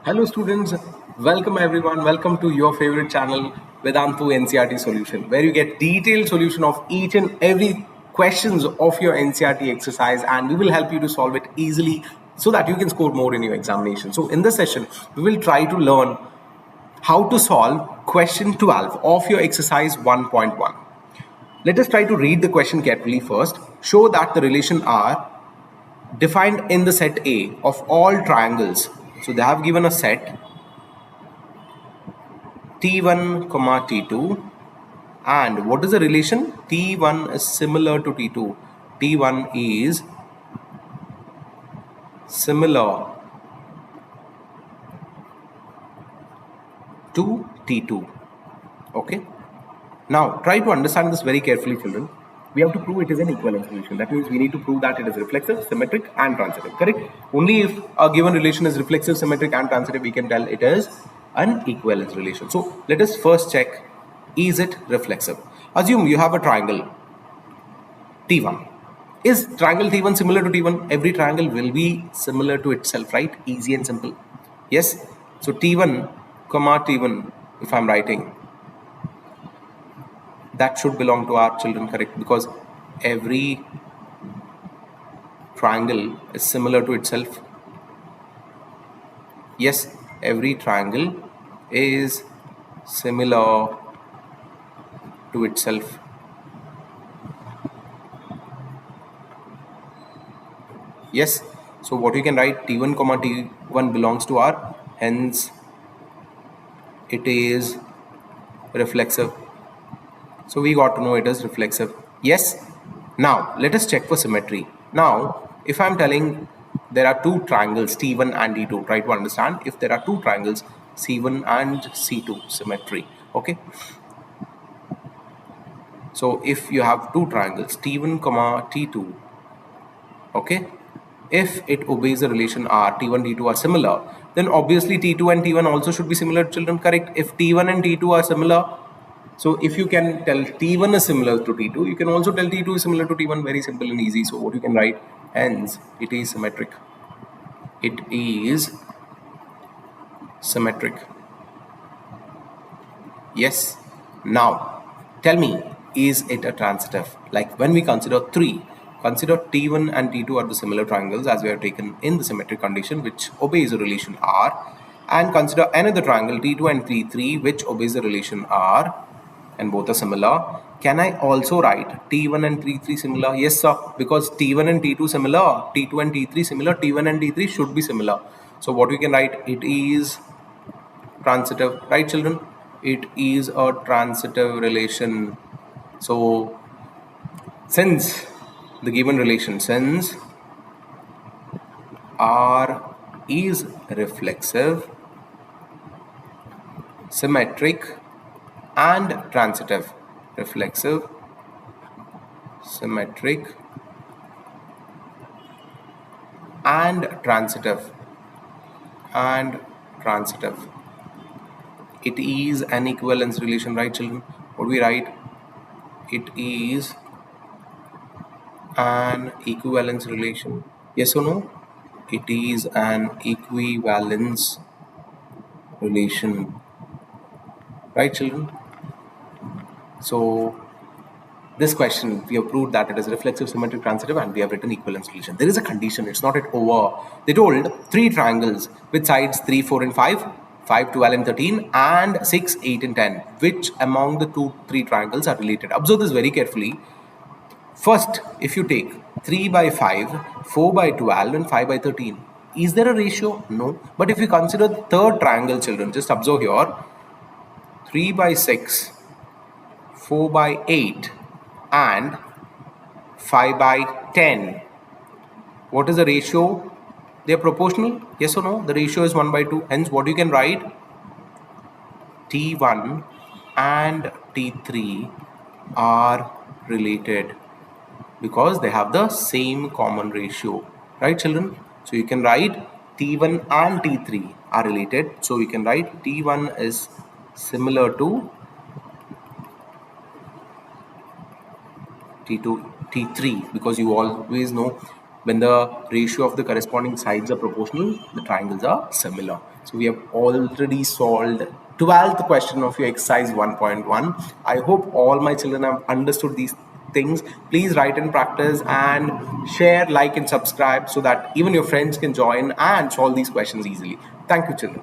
Hello students, welcome everyone, welcome to your favorite channel Vedantu NCERT Solution, where you get detailed solution of each and every questions of your NCERT exercise, and we will help you to solve it easily so that you can score more in your examination. So in this session, we will try to learn how to solve question 12 of your exercise 1.1. Let us try to read the question carefully first. Show that the relation are defined in the set A of all triangles. So they have given a set T1, T2, and what is the relation? T1 is similar to T2. T1 is similar to T2. Okay. Now try to understand this very carefully, children. We have to prove it is an equivalence relation. That means we need to prove that it is reflexive, symmetric, and transitive. Correct? Only if a given relation is reflexive, symmetric, and transitive, we can tell it is an equivalence relation. So let us first check: is it reflexive? Assume you have a triangle T1. Is triangle T1 similar to T1? Every triangle will be similar to itself, right? Easy and simple. Yes. So T1, T1, if I'm writing, that should belong to our children, correct? Because every triangle is similar to itself. Yes, every triangle is similar to itself. Yes, so what you can write, T1, T1 belongs to R, hence it is reflexive. So we got to know it is reflexive. Yes. Now let us check for symmetry. Now if I'm telling there are two triangles T1 and T2, try to understand if there are two triangles C1 and C2, symmetry. Okay. So if you have two triangles T1, T2, okay, if it obeys the relation R, T1, T2 are similar, then obviously T2 and T1 also should be similar, children, correct? If T1 and T2 are similar, so if you can tell T1 is similar to T2, you can also tell T2 is similar to T1. Very simple and easy. So what you can write, hence it is symmetric. It is symmetric. Yes. Now tell me, is it a transitive? Like when we consider T1 and T2 are the similar triangles as we have taken in the symmetric condition which obeys the relation R, and consider another triangle T2 and T3 which obeys the relation R, and both are similar. Can I also write T1 and T3 similar? Yes sir, because T1 and T2 similar, T2 and T3 similar, T1 and T3 should be similar. So what we can write, it is transitive, right children? It is a transitive relation. So since the given relation, since R is reflexive, symmetric, and transitive, reflexive, symmetric, and transitive, it is an equivalence relation, right children? What do we write? It is an equivalence relation. Yes or no? It is an equivalence relation, right children? So this question, we have proved that it is reflexive, symmetric, transitive, and we have written equivalence relation. There is a condition, it's not at over. They told three triangles with sides 3, 4, and 5, 5, 12, and 13, and 6, 8, and 10. Which among the three triangles are related? Observe this very carefully. First, if you take 3 by 5, 4 by 12, and 5 by 13, is there a ratio? No. But if you consider the third triangle, children, just observe here, 3 by 6, 4 by 8, and 5 by 10. What is the ratio? They are proportional? Yes or no? The ratio is 1 by 2. Hence, what you can write? T1 and T3 are related because they have the same common ratio. Right, children? So you can write T1 and T3 are related. So we can write T1 is similar to T2, T3, because you always know when the ratio of the corresponding sides are proportional, the triangles are similar. So we have already solved 12th question of your exercise 1.1. I hope all my children have understood these things. Please write in practice and share, like, and subscribe so that even your friends can join and solve these questions easily. Thank you, children.